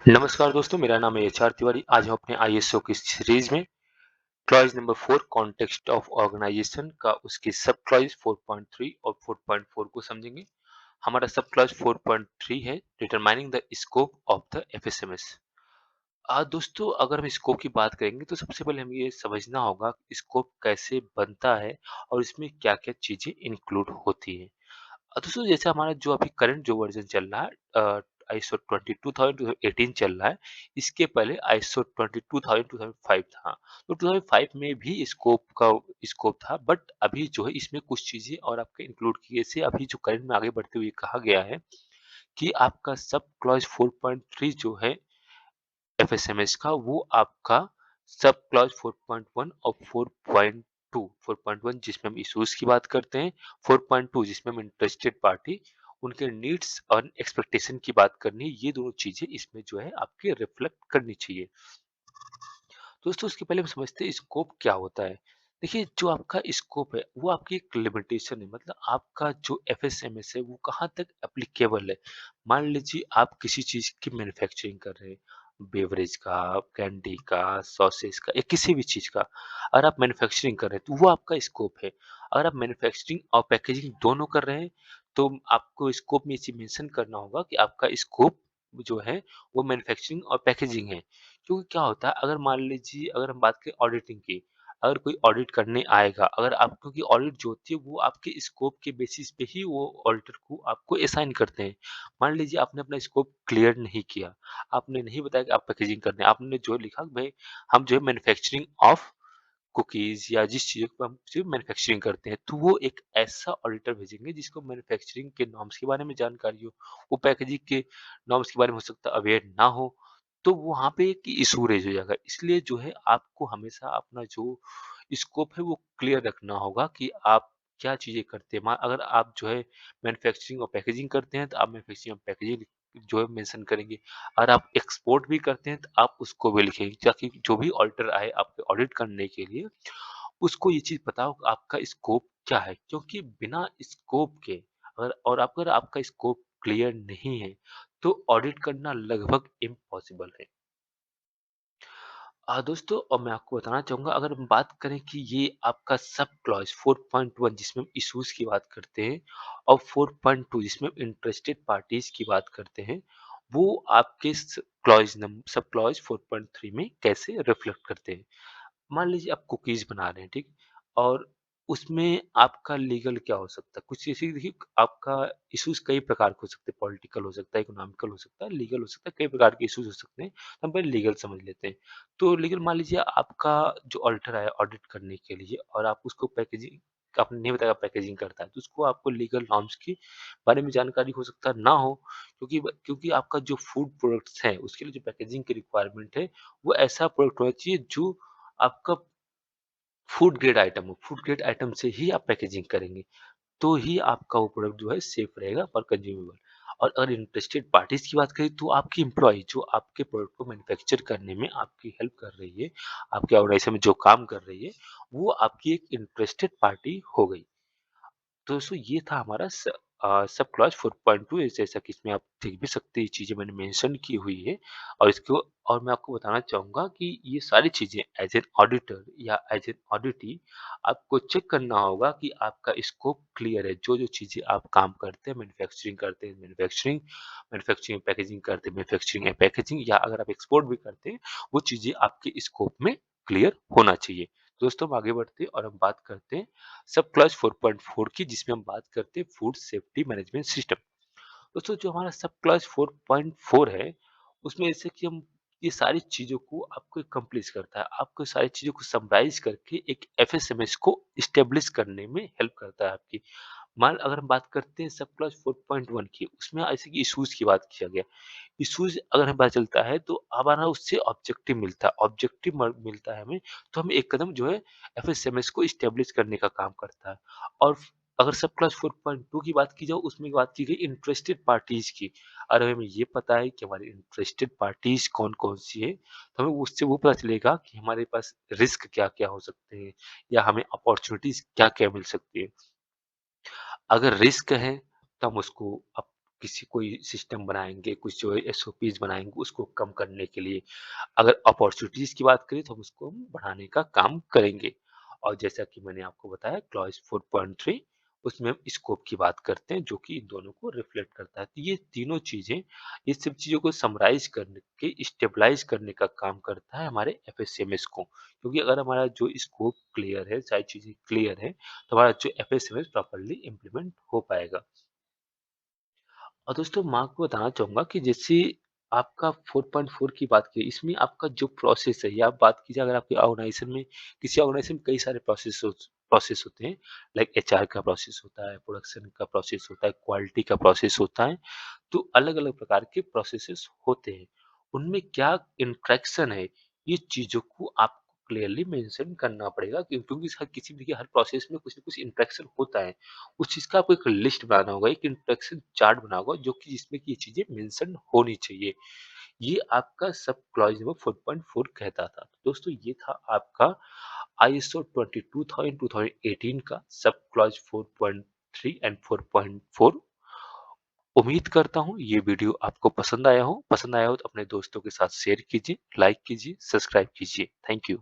नमस्कार दोस्तों, मेरा नाम है एचआर तिवारी। आज हम अपने आईएसओ की सीरीज में clause number 4 context of organisation का उसकी सब क्लॉज 4.3 और 4.4 को समझेंगे। हमारा सब क्लॉज 4.3 है determining the scope of the FSMS. दोस्तों, अगर हम स्कोप की बात करेंगे तो सबसे पहले हमें ये समझना होगा स्कोप कैसे बनता है और इसमें क्या-क्या चीजें इंक्लूड होती हैं। दोस्तों, जैसे हमारा जो अभी करंट जो वर्जन चल रहा है आईएसओ 22018 चल रहा है। इसके पहले आईएसओ 22000 2005 था। तो 2005 में भी स्कोप था, बट अभी जो है इसमें कुछ चीजें और आपके इंक्लूड किए। जैसे अभी जो करंट में आगे बढ़ते हुए कहा गया है कि आपका सब क्लॉज 4.3 जो है एफएसएमएस का, वो आपका सब क्लॉज 4.1 और 4.1 जिसमें हम इश्यूज की बात करते हैं, 4.2 जिसमें हम इंटरेस्टेड पार्टी उनके नीड्स और एक्सपेक्टेशन की बात करनी है। ये दोनों चीजें इसमें जो है आपके रिफ्लेक्ट करनी चाहिए। दोस्तों, उसके पहले हम समझते हैं स्कोप क्या होता है। देखिए, जो आपका स्कोप है वो आपकी एक लिमिटेशन है, मतलब आपका जो एफएसएमएस है वो कहाँ तक एप्लीकेबल है। मान लीजिए आप किसी चीज की मैन्युफैक्चरिंग कर रहे हैं, बेवरेज का, कैंडी का, सॉसेस का या किसी भी चीज का। अगर आप मैन्युफैक्चरिंग कर रहे हैं तो वो आपका स्कोप है। अगर आप मैन्युफैक्चरिंग और पैकेजिंग दोनों कर रहे हैं तो आपको स्कोप में ये चीज मेंशन करना होगा कि आपका स्कोप जो है वो मैन्युफैक्चरिंग और पैकेजिंग है। क्योंकि क्या होता है, अगर मान लीजिए अगर हम बात करें ऑडिटिंग की, अगर कोई ऑडिट करने आएगा, अगर आप, क्योंकि ऑडिट जो होती है वो आपके स्कोप के बेसिस पे ही वो ऑडिटर को आपको असाइन करते हैं। मान लीजिए आपने अपना स्कोप क्लियर नहीं किया, आपने नहीं बताया कि आप पैकेजिंग करने हैं, आपने जो लिखा कि भाई हम जो है मैन्युफैक्चरिंग ऑफ कुकीज या जिस चीज़ को हम सिर्फ मैन्युफैक्चरिंग करते हैं, तो वो एक ऐसा ऑडिटर भेजेंगे जिसको मैन्युफैक्चरिंग के नॉर्म्स के बारे में जानकारी हो, वो पैकेजिंग के नॉर्म्स के बारे में हो सकता है अवेयर ना हो, तो वहाँ पे एक इशू रेज हो जाएगा। इसलिए जो है आपको हमेशा अपना जो स्कोप है वो क्लियर रखना होगा कि आप क्या चीज़ें करते हैं। अगर आप जो है मैन्युफैक्चरिंग और पैकेजिंग करते हैं तो आप मैन्युफैक्चरिंग और पैकेजिंग जो है मेंशन करेंगे। अगर आप एक्सपोर्ट भी करते हैं तो आप उसको भी लिखेंगे, ताकि जो भी ऑडिटर आए आपके ऑडिट करने के लिए उसको ये चीज़ पता हो कि आपका स्कोप क्या है। क्योंकि बिना स्कोप के अगर आपका स्कोप क्लियर नहीं है तो ऑडिट करना लगभग इम्पॉसिबल है। दोस्तों, और मैं आपको बताना चाहूँगा, अगर हम बात करें कि ये आपका सब क्लॉज़ 4.1 जिसमें हम इश्यूज़ की बात करते हैं और 4.2 जिसमें हम इंटरेस्टेड पार्टीज़ की बात करते हैं, वो आपके सब क्लॉज़ 4.3 में कैसे रिफ्लेक्ट करते हैं। मान लीजिए आप कुकीज़ बना रहे हैं, ठीक? और उसमें आपका लीगल क्या हो सकता है? कुछ ऐसी, देखिए, आपका इश्यूज़ कई प्रकार के हो सकते हैं, पॉलिटिकल हो सकता है, इकोनॉमिकल हो सकता है, लीगल हो सकता है, कई प्रकार के इश्यूज़ हो सकते हैं। तो हम पहले लीगल समझ लेते हैं। तो लीगल, मान लीजिए आपका जो ऑडिटर आया ऑडिट करने के लिए और आप उसको पैकेजिंग, आपने नहीं बताया पैकेजिंग करता है, तो उसको आपको लीगल नॉर्म्स के बारे में जानकारी हो सकता है ना हो, क्योंकि आपका जो फूड प्रोडक्ट्स हैं, उसके लिए जो पैकेजिंग की रिक्वायरमेंट है, वो ऐसा प्रोडक्ट होना चाहिए जो आपका फूड ग्रेड आइटम हो। फूड ग्रेड आइटम से ही आप पैकेजिंग करेंगे, तो ही आपका वो प्रोडक्ट जो है सेफ रहेगा फॉर कंज्यूमेबल। और अगर इंटरेस्टेड पार्टीज की बात करें तो आपकी एम्प्लॉय जो आपके प्रोडक्ट को मैन्युफैक्चर करने में आपकी हेल्प कर रही है, आपके ऑर्गेनाइजेशन में जो काम कर रही है, वो आपकी एक इंटरेस्टेड पार्टी हो गई। तो दोस्तों, ये था हमारा सब क्लॉज 4.2। जैसा कि इसमें आप देख भी सकते हैं, ये चीज़ें मैंने मेंशन की हुई है। और इसको, और मैं आपको बताना चाहूँगा कि ये सारी चीज़ें एज एन ऑडिटर या एज एन ऑडिटी आपको चेक करना होगा कि आपका स्कोप क्लियर है। जो-जो चीज़ें आप काम करते हैं, मैन्युफैक्चरिंग करते हैं, मैन्युफैक्चरिंग, मैन्युफैक्चरिंग पैकेजिंग करते हैं, मैन्युफैक्चरिंग एंड पैकेजिंग, या अगर आप एक्सपोर्ट भी करते हैं, वो चीज़ें आपके स्कोप में क्लियर होना चाहिए। दोस्तों, हम आगे बढ़ते हैं और हम बात करते हैं सब क्लच 4.4 की, जिसमें हम बात करते हैं फूड सेफ्टी मैनेजमेंट सिस्टम। दोस्तों, जो हमारा सब क्लच 4.4 है, उसमें जैसे कि हम ये सारी चीज़ों को आपको कंप्लीट करता है, आपको सारी चीज़ों को समराइज करके एक एफएसएमएस को इस्टेब्लिश करने में हेल्प करता है आपकी। अगर हम बात करते हैं सब क्लच 4.1 की, उसमें ऐसे कि इश्यूज की बात किया गया। इश्यूज अगर हमें पता चलता है तो हमारा उससे ऑब्जेक्टिव मिलता है, मिलता है हमें, तो हम एक कदम जो है एफएसएमएस को इस्टेब्लिश करने का काम करता है। और अगर सब क्लास 4.2 की बात की जाए, उसमें बात की गई इंटरेस्टेड पार्टीज की। और हमें ये पता है कि हमारी इंटरेस्टेड पार्टीज कौन कौन सी है, तो हमें उससे वो पता चलेगा कि हमारे पास रिस्क क्या क्या हो सकते हैं या हमें अपॉर्चुनिटीज क्या क्या मिल सकती है। अगर रिस्क है तो हम उसको किसी कोई सिस्टम बनाएँगे, कुछ जो है एसओपीज़ बनाएँगे उसको कम करने के लिए। अगर अपॉर्च्युनिटीज़ की बात करें तो हम उसको बढ़ाने का काम करेंगे। और जैसा कि मैंने आपको बताया क्लॉज़ 4.3 उसमें हम स्कोप की बात करते हैं जो कि इन दोनों को रिफ्लेक्ट करता है। तो ये तीनों चीज़ें, ये सब चीज़ों को समराइज़ करने के स्टेबलाइज़ करने का काम करता है हमारे एफएसएमएस को। क्योंकि अगर हमारा जो स्कोप क्लियर है, सारी चीज़ें क्लियर हैं, तो हमारा जो एफएसएमएस प्रॉपर्ली इम्प्लीमेंट हो पाएगा। और दोस्तों मैं आपको बताना चाहूँगा कि जैसे आपका 4.4 की बात की, इसमें आपका जो प्रोसेस है या आप बात कीजिए अगर आपके ऑर्गेनाइजेशन में, किसी ऑर्गेनाइजेशन में कई सारे प्रोसेस होते हैं, लाइक एचआर का प्रोसेस होता है, प्रोडक्शन का प्रोसेस होता है, क्वालिटी का प्रोसेस होता है, तो अलग-अलग प्रकार के प्रोसेसेस होते हैं। उनमें क्या इंटरेक्शन है, ये चीज़ों को आपको क्लियरली मेंशन करना पड़ेगा क्योंकि हर किसी भी, देखिए हर प्रोसेस में कुछ न कुछ इंटरेक्शन होता है। उस चीज़ का आपको एक लिस्ट बनाना होगा, एक इंटरेक्शन चार्ट बनाना होगा जो कि जिसमें कि ये चीज़ें मेंशन होनी चाहिए। ये आपका सब क्लॉज़ नंबर 4.4 कहता था। दोस्तों ये था आपका आईएसओ 22018 का सब क्लॉज़ 4.3 एंड 4.4। उम्मीद करता हूँ ये वीडियो आपको पसंद आया हो। पसंद आया हो तो अपने दोस्तों के साथ शेयर कीजिए, लाइक कीजिए, सब्सक्राइब कीजिए। Thank you.